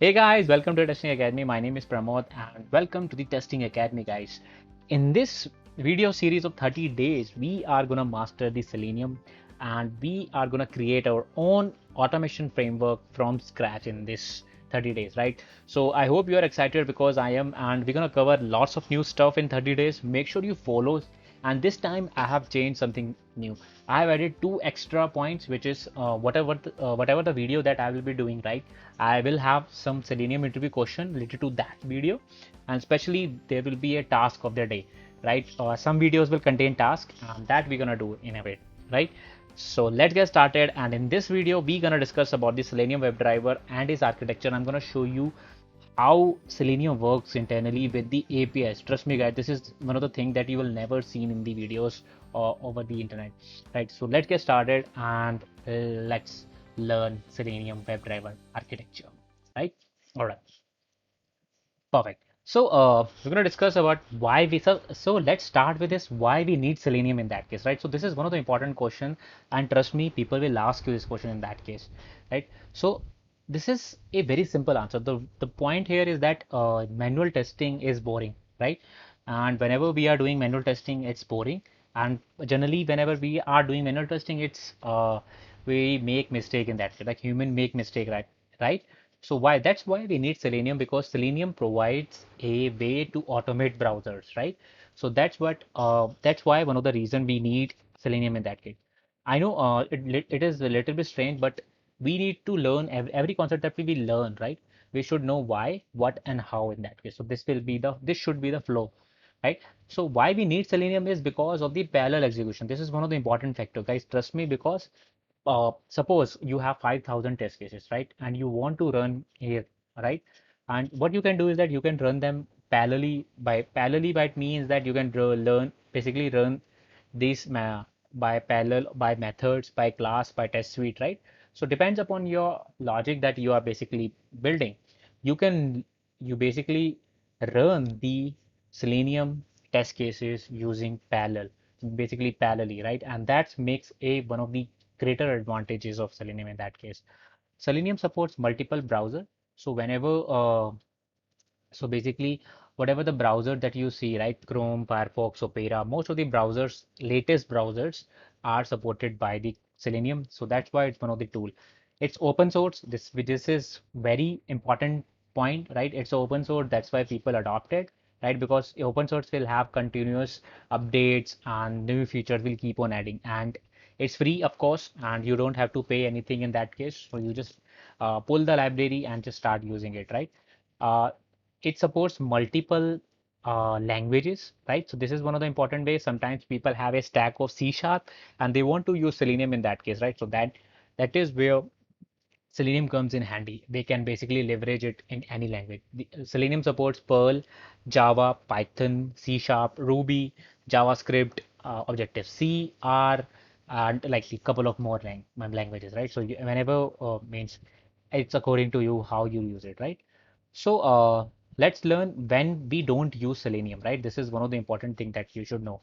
Hey guys, welcome to Testing Academy. My name is Pramod and welcome to the Testing Academy, guys. In this video series of 30 days, we are gonna master the Selenium and we are gonna create our own automation framework from scratch in this 30 days, right? So I hope you are excited because I am, and we're gonna cover lots of new stuff in 30 days. Make sure you follow, and this time I have changed something new. I have added two extra points, which is whatever the video that I will be doing, right? I will have some Selenium interview question related to that video, and especially there will be a task of the day, right? Some videos will contain tasks, and that we're gonna do in a bit, right? So let's get started. And in this video, we're gonna discuss about the Selenium WebDriver and its architecture. I'm gonna show you how Selenium works internally with the APIs. Trust me, guys, this is one of the things that you will never seen in the videos or over the internet, right? So let's get started and let's learn Selenium WebDriver architecture, right? All right, perfect. So we're going to discuss about why so let's start with this, why we need Selenium in that case, right? So this is one of the important question, and trust me, people will ask you this question in that case, right? So this is a very simple answer. The point here is that manual testing is boring, right? And whenever we are doing manual testing, it's boring. And generally, whenever we are doing manual testing, it's we make mistake in that, like human make mistake, right? Right? So why? That's why we need Selenium, because Selenium provides a way to automate browsers, right? So that's why one of the reason we need Selenium in that case. I know it is a little bit strange, but we need to learn every concept that we will learn, right? We should know why, what, and how in that case. So this should be the flow, right? So why we need Selenium is because of the parallel execution. This is one of the important factor, guys. Trust me, because suppose you have 5,000 test cases, right? And you want to run here, right? And what you can do is that you can run them parallelly by it means that you can learn basically run these by parallel, by methods, by class, by test suite, right? So depends upon your logic that you are basically building. You can you basically run the Selenium test cases using parallel, basically parallelly, right? And that makes a one of the greater advantages of Selenium in that case. Selenium supports multiple browser. So so basically, whatever the browser that you see, right? Chrome, Firefox, Opera, most of the browsers, latest browsers are supported by the Selenium. So that's why it's one of the tool. It's open source. This is very important point, right? It's open source. That's why people adopt it, right? Because open source will have continuous updates and new features will keep on adding. And it's free, of course, and you don't have to pay anything in that case. So you just pull the library and just start using it, right? Uh, it supports multiple languages, right? So this is one of the important ways. Sometimes people have a stack of C# and they want to use Selenium in that case, right? So that is where Selenium comes in handy. They can basically leverage it in any language. Selenium supports Perl, Java, Python, C#, Ruby, JavaScript, Objective-C, R, and like a couple of more languages, right? So whenever means it's according to you how you use it, right? So let's learn when we don't use Selenium, right? This is one of the important thing that you should know.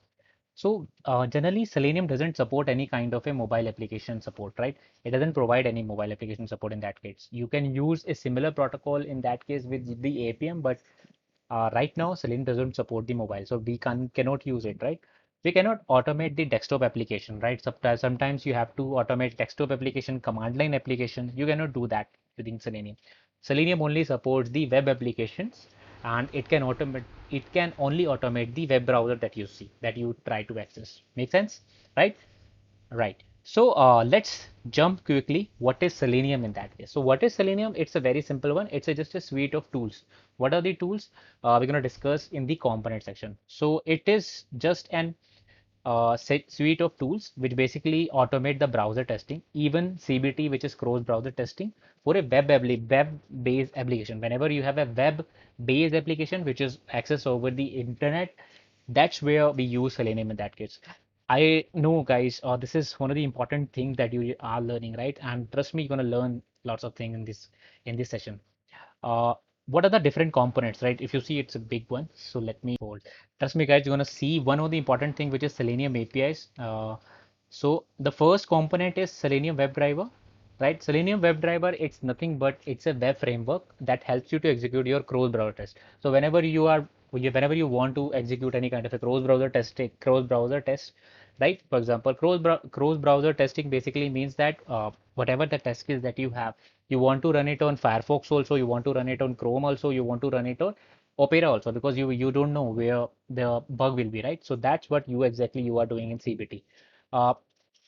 So generally, Selenium doesn't support any kind of a mobile application support, right? It doesn't provide any mobile application support in that case. You can use a similar protocol in that case with the APM, but right now Selenium doesn't support the mobile, so we cannot use it, right? We cannot automate the desktop application, right? Sometimes you have to automate desktop application, command line application. You cannot do that within Selenium. Selenium only supports the web applications, and it can only automate the web browser that you see, that you try to access. Make sense, right? Right. So let's jump quickly. What is Selenium in that case? So what is Selenium? It's a very simple one. It's just a suite of tools. What are the tools? We're going to discuss in the component section. So it is just an suite of tools which basically automate the browser testing, even CBT, which is cross browser testing for a web-based application. Whenever you have a web-based application which is accessed over the internet, that's where we use Selenium in that case. I know, guys, this is one of the important things that you are learning, right? And trust me, you're gonna learn lots of things in this session. Uh, what are the different components, right? If you see, it's a big one. So let me hold. Trust me, guys, you're gonna see one of the important thing, which is Selenium APIs. So the first component is Selenium WebDriver. right? Selenium WebDriver, it's nothing but it's a web framework that helps you to execute your cross browser test. So whenever you want to execute any kind of a cross browser test, right? For example, cross browser testing basically means that whatever the test case that you have, you want to run it on Firefox also, you want to run it on Chrome also, you want to run it on Opera also, because you don't know where the bug will be, right? So that's what you are doing in CBT. Uh,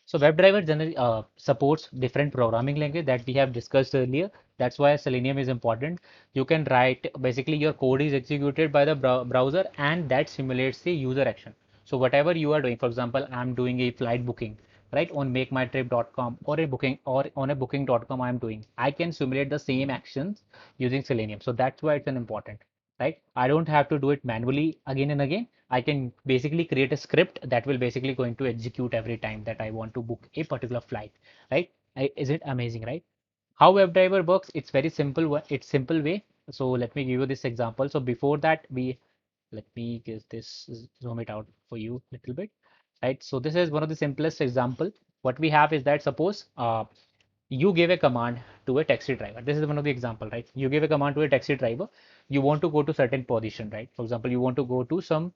so WebDriver generally supports different programming language that we have discussed earlier. That's why Selenium is important. You can write, basically your code is executed by the browser and that simulates the user action. So whatever you are doing, for example, I'm doing a flight booking, right, on makemytrip.com or on a booking.com I'm doing. I can simulate the same actions using Selenium. So that's why it's an important, right? I don't have to do it manually again and again. I can basically create a script that will basically going to execute every time that I want to book a particular flight, right? Is it amazing, right? How WebDriver works, it's very simple. It's simple way. So let me give you this example. So before that, let me give this, zoom it out for you a little bit, right? So this is one of the simplest example. What we have is that suppose you give a command to a taxi driver. This is one of the example, right? You give a command to a taxi driver. You want to go to certain position, right? For example, you want to go to some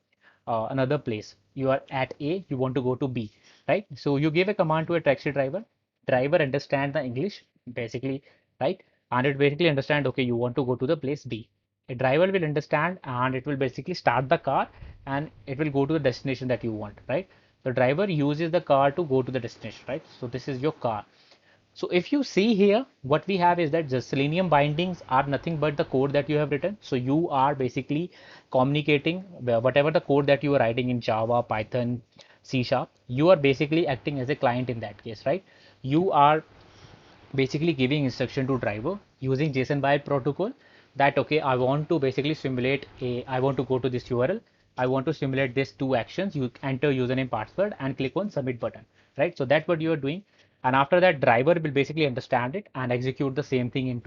another place. You are at A, you want to go to B, right? So you give a command to a taxi driver. Driver understand the English basically, right? And it basically understand, okay, you want to go to the place B. A driver will understand and it will basically start the car and it will go to the destination that you want, right? The driver uses the car to go to the destination, right? So this is your car. So if you see here, what we have is that the Selenium bindings are nothing but the code that you have written. So you are basically communicating whatever the code that you are writing in Java, Python, C Sharp, you are basically acting as a client in that case, right? You are basically giving instruction to driver using JSON wire protocol that, okay, I want to basically simulate I want to go to this URL. I want to simulate these two actions. You enter username, password, and click on submit button, right? So that's what you are doing. And after that, driver will basically understand it and execute the same thing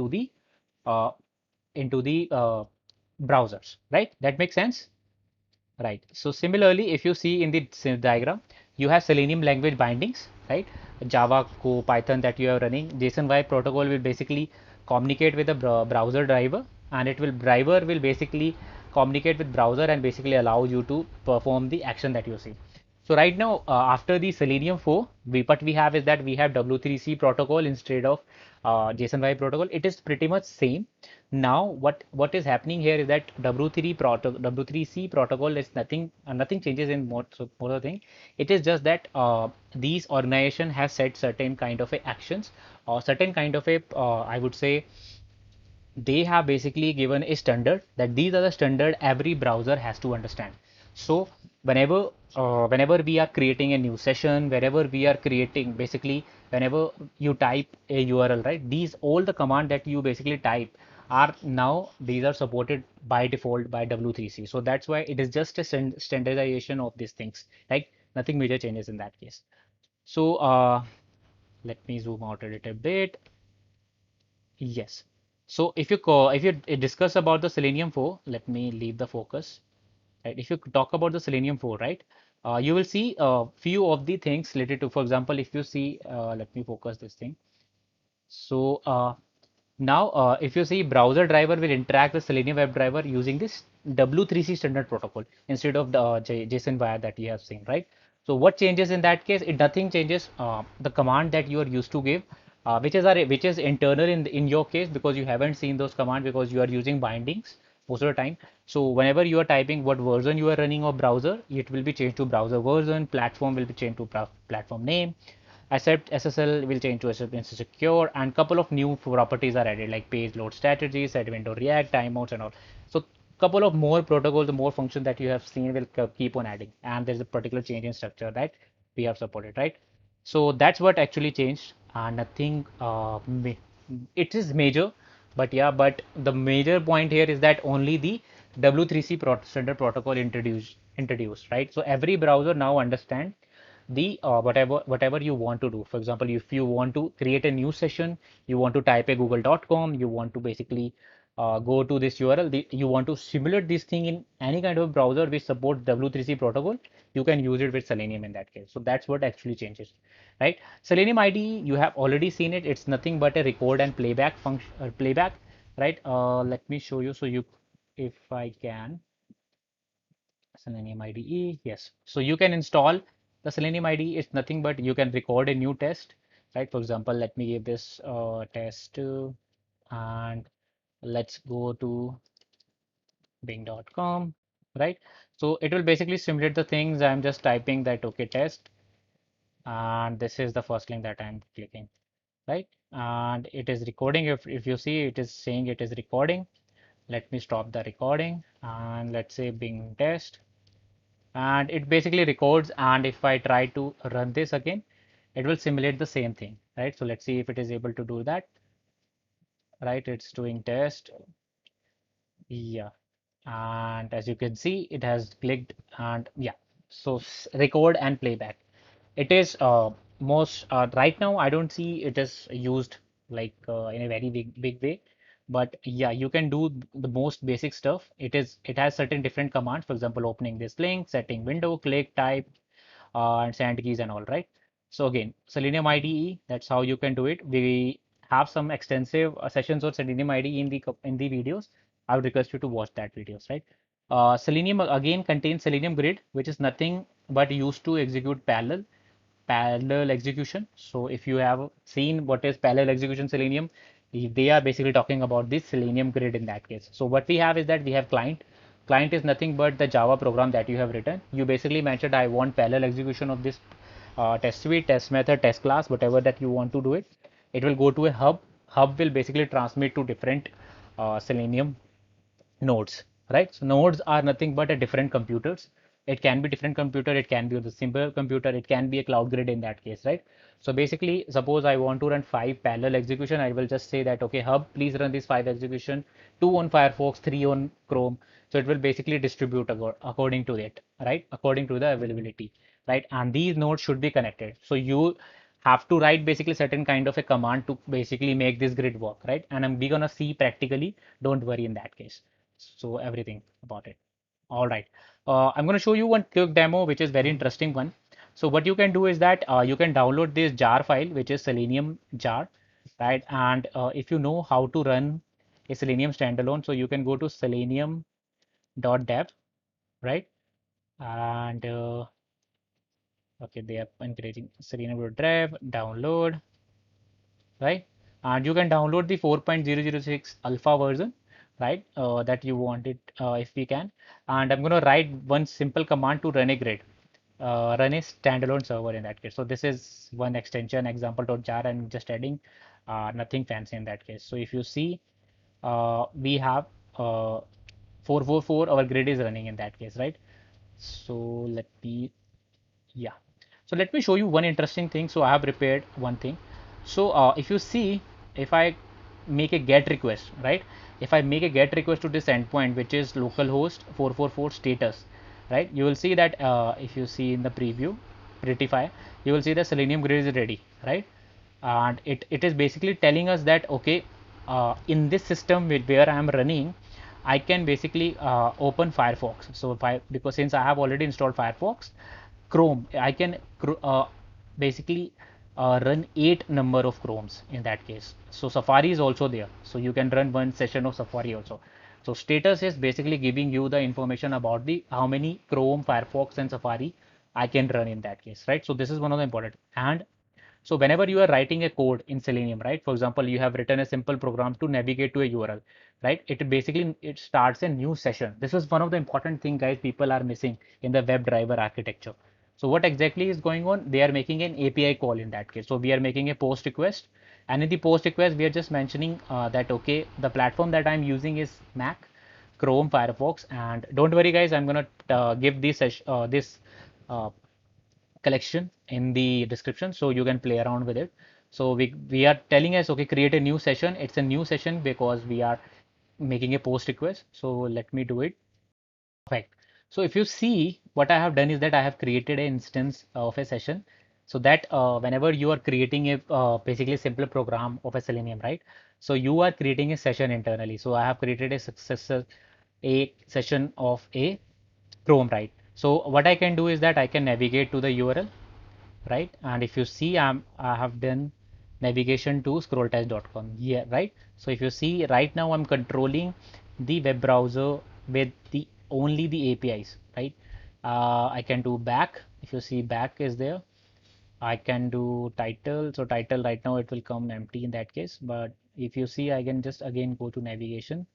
uh, into the browsers, right? That makes sense. Right. So similarly, if you see in the diagram, you have Selenium language bindings, right? Java, Go, Python that you are running. JSON wire protocol will basically communicate with the browser driver, and driver will basically communicate with browser and basically allow you to perform the action that you see. So right now, after the Selenium 4, what we have is that we have W3C protocol instead of JSON wire protocol. It is pretty much same. Now, what is happening here is that W3C protocol is nothing changes in more the thing. It is just that these organization has set certain kind of a actions or certain kind of a I would say they have basically given a standard that these are the standard every browser has to understand. So whenever we are creating a new session, wherever we are creating, basically whenever you type a URL, right? These all the command that you basically type are now these are supported by default by W3C. So that's why it is just a standardization of these things, right? Nothing major changes in that case. So let me zoom out a little bit. Yes. So if you discuss about the Selenium 4, let me leave the focus. Right? If you talk about the Selenium 4, right, you will see a few of the things related to, for example, if you see, let me focus this thing. So now, if you see browser driver will interact with Selenium WebDriver using this W3C standard protocol instead of the JSON wire that you have seen, right? So what changes in that case? It nothing changes. The command that you are used to give, which is internal in your case because you haven't seen those commands because you are using bindings most of the time. So whenever you are typing what version you are running of browser, it will be changed to browser version. Platform will be changed to platform name. Accept SSL will change to accept secure, and couple of new properties are added like page load strategy, set window react, timeouts, and all. So couple of more protocols, the more functions that you have seen will keep on adding, and there's a particular change in structure that we have supported, right? So that's what actually changed, and nothing. It is major, but yeah, but the major point here is that only the W3C standard protocol introduced, right? So every browser now understand the whatever you want to do. For example, if you want to create a new session, you want to type a google.com, you want to basically go to this URL. You want to simulate this thing in any kind of browser which supports W3C protocol, you can use it with Selenium in that case. So that's what actually changes, right? Selenium IDE, you have already seen it. It's nothing but a record and playback function, playback, right? Let me show you. So you, if I can, Selenium IDE, yes. So you can install the Selenium IDE. It's nothing but you can record a new test, right? For example, let me give this test and let's go to bing.com, right? So it will basically simulate the things. I'm just typing that okay test, and this is the first link that I'm clicking, right? And it is recording. If you see, it is saying it is recording. Let me stop the recording and let's say Bing test, and it basically records. And if I try to run this again, it will simulate the same thing, right? So let's see if it is able to do that, right? It's doing test, yeah. And as you can see, it has clicked, and yeah, so record and playback. It is most right now I don't see it is used like in a very big way, but yeah, you can do the most basic stuff. It has certain different commands, for example, opening this link, setting window, click, type, and send keys and all, right? So again, Selenium IDE, that's how you can do it. We have some extensive sessions on Selenium IDE in the videos. I would request you to watch that videos, right? Selenium again contains Selenium Grid, which is nothing but used to execute parallel execution. So if you have seen what is parallel execution Selenium, they are basically talking about this Selenium Grid in that case. So what we have is that we have client. Client is nothing but the Java program that you have written. You basically mentioned I want parallel execution of this test suite, test method, test class, whatever that you want to do it. It will go to a hub. Hub will basically transmit to different Selenium nodes, right? So nodes are nothing but a different computers. It can be different computer, it can be the simple computer, it can be a cloud grid in that case, right? So basically, suppose I want to run 5 parallel execution, I will just say that, okay, hub, please run these 5 execution, 2 on Firefox, 3 on Chrome. So it will basically distribute according to it, right? According to the availability, right? And these nodes should be connected. So you have to write basically certain kind of a command to basically make this grid work, right? And we're gonna see practically, don't worry in that case. So everything about it. All right. I'm going to show you one quick demo, which is very interesting one. So what you can do is that you can download this jar file, which is Selenium jar, right? And if you know how to run a Selenium standalone, so you can go to selenium.dev, right? And okay, they are encouraging selenium.dev, download, right? And you can download the 4.006 alpha version, right? That you want it if we can. And I'm going to write one simple command to run a grid, run a standalone server in that case. So this is one extension example.jar. I'm just adding nothing fancy in that case. So if you see, we have 444, our grid is running in that case, right? So let me, yeah. So let me show you one interesting thing. So I have prepared one thing. So if you see, if I make a GET request, right? If I make a GET request to this endpoint, which is localhost 444 status, right? You will see that if you see in the preview, Prettify, you will see the Selenium grid is ready, right? And it is basically telling us that, okay, in this system where I am running, I can basically open Firefox. So if I, because since I have already installed Firefox, Chrome, I can basically run 8 number of Chromes in that case. So Safari is also there. So you can run one session of Safari also. So status is basically giving you the information about the how many Chrome, Firefox and Safari I can run in that case, right? So this is one of the important. And so whenever you are writing a code in Selenium, right? For example, you have written a simple program to navigate to a URL, right? It basically it starts a new session. This is one of the important thing, guys, people are missing in the WebDriver architecture. So what exactly is going on? They are making an API call in that case. So we are making a post request, and in the post request, we are just mentioning that okay, the platform that I'm using is Mac, Chrome, Firefox, and don't worry, guys, I'm gonna give this uh, collection in the description so you can play around with it. So we are telling us, okay, create a new session. It's a new session because we are making a post request. So let me do it. Perfect. So if you see, what I have done is that I have created an instance of a session, so that whenever you are creating a basically simple program of a Selenium, right? So you are creating a session internally. So I have created a session of a Chrome, right? So what I can do is that I can navigate to the URL, right? And if you see, I have done navigation to scrolltest.com. Yeah, right. So if you see right now, I'm controlling the web browser with the only the APIs, right? I can do back. If you see, back is there. I can do title. So title right now it will come empty in that case. But if you see, I can just again go to navigation.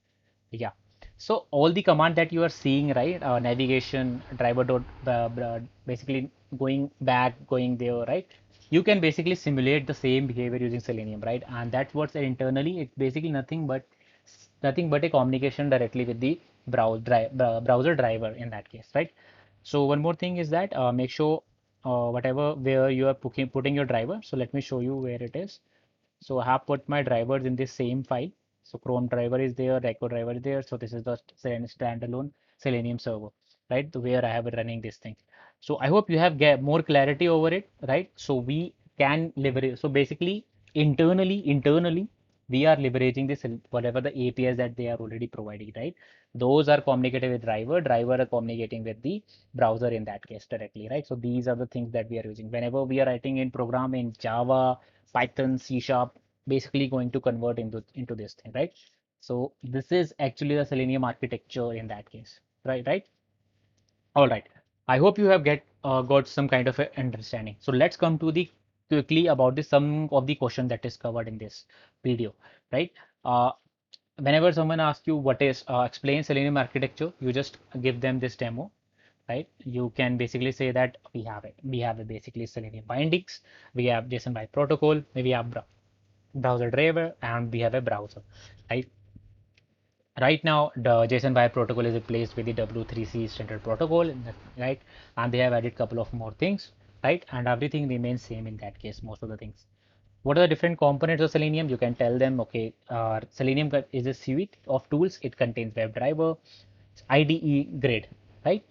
Yeah. So all the command that you are seeing, right? Navigation, driver dot, basically going back, going there, right? You can basically simulate the same behavior using Selenium, right? And that's what's internally. It's basically nothing but a communication directly with the browser driver in that case, right? So one more thing is that make sure whatever where you are putting your driver. So let me show you where it is. So I have put my drivers in this same file. So Chrome driver is there, Record driver is there. So this is the standalone Selenium server, right? Where I have it running this thing. So I hope you have get more clarity over it, right? So we can leverage. So basically, internally, we are leveraging this whatever the APIs that they are already providing, right? Those are communicating with driver are communicating with the browser in that case directly, right? So these are the things that we are using. Whenever we are writing in program in Java, Python, C Sharp, basically going to convert into this thing, right? So this is actually the Selenium architecture in that case, right? All right. I hope you have got some kind of a understanding. So let's come to the quickly about the some of the question that is covered in this video, right? Uh, Whenever someone asks you what is explain Selenium architecture, you just give them this demo, right? You can basically say that we have it. We have a basically Selenium bindings, we have JSON by protocol, we have browser driver, and we have a browser, right? Right now, the JSON wire protocol is replaced with the W3C standard protocol, right? And they have added couple of more things, right? And everything remains same in that case, most of the things. What are the different components of Selenium? You can tell them, okay, Selenium is a suite of tools. It contains WebDriver, IDE, grid, right?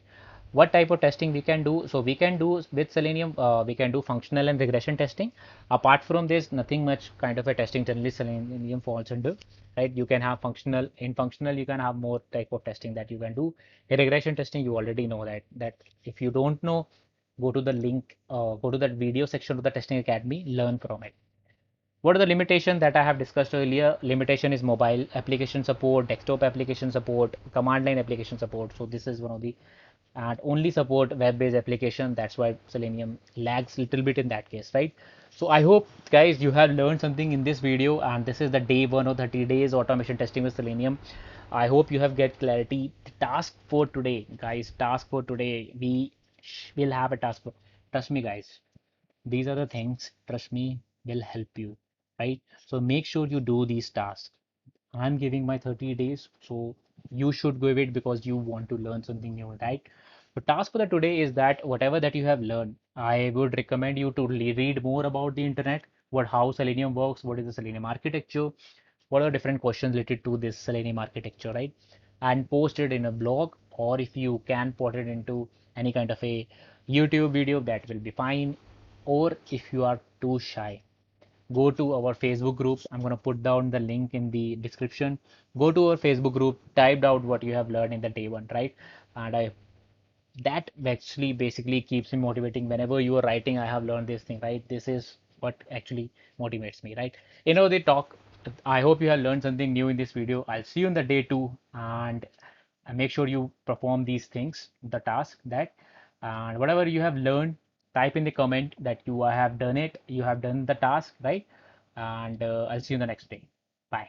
What type of testing we can do? So we can do with Selenium, we can do functional and regression testing. Apart from this, nothing much kind of a testing generally Selenium falls under, right? You can have functional, in functional, you can have more type of testing that you can do. In regression testing, you already know that if you don't know, go to the link, go to that video section of the Testing Academy, learn from it. What are the limitations that I have discussed earlier? Limitation is mobile application support, desktop application support, command line application support. So this is one of the and only support web-based application. That's why Selenium lags a little bit in that case, right? So I hope guys you have learned something in this video, and this is the day one of 30 days automation testing with Selenium. I hope you have get clarity. The task for today, guys, task for today, we will have a task for, trust me guys, these are the things, trust me, will help you, right? So make sure you do these tasks. I'm giving my 30 days, so you should give it because you want to learn something new, right? The task for the today is that whatever that you have learned, I would recommend you to read more about the internet, what how Selenium works, what is the Selenium architecture, what are different questions related to this Selenium architecture, right? And post it in a blog, or if you can put it into any kind of a YouTube video, that will be fine. Or if you are too shy, go to our Facebook group. I'm going to put down the link in the description. Go to our Facebook group, type out what you have learned in the day one, right? And I that actually basically keeps me motivating whenever you are writing. I have learned this thing, right? This is what actually motivates me, right? They talk. I hope you have learned something new in this video. I'll see you in the day two, and make sure you perform these things, the task that, and whatever you have learned, type in the comment that you have done it, you have done the task, right? And I'll see you in the next day. Bye.